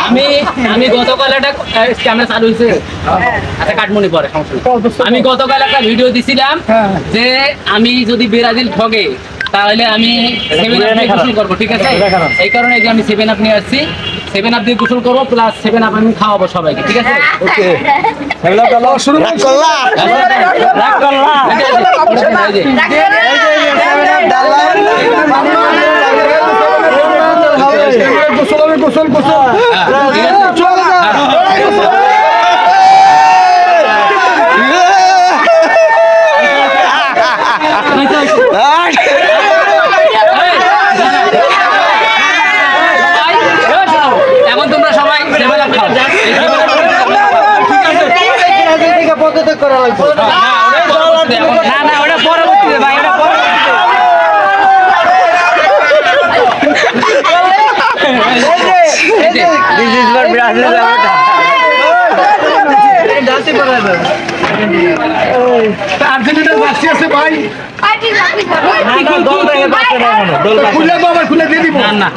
আমি আমি গতকাল একটা ক্যামেরা চালু হয়েছে, আচ্ছা কাটমনি পরে সমস্যা নেই। আমি গতকাল একটা ভিডিও দিছিলাম যে আমি যদি ব্রাজিল ঠগে তাহলে আমি 7 আপ দিয়ে গোসল করবো, ঠিক আছে? এই কারণে যে আমি 7 আপ নিয়ে আসছি, 7 আপ দিয়ে গোসল করবো প্লাস 7 আপ আমি খাওয়াবো সবাইকে, ঠিক আছে? ওকে শুরু করলা রাগ করলা গোসল গোসল এখন তোমরা সবাই না না ওটা পরবর্তীতে ভাই, ওটা আর্জেন্টিনার বাসি আছে ভাই, খুলে দিয়ে দিব না না।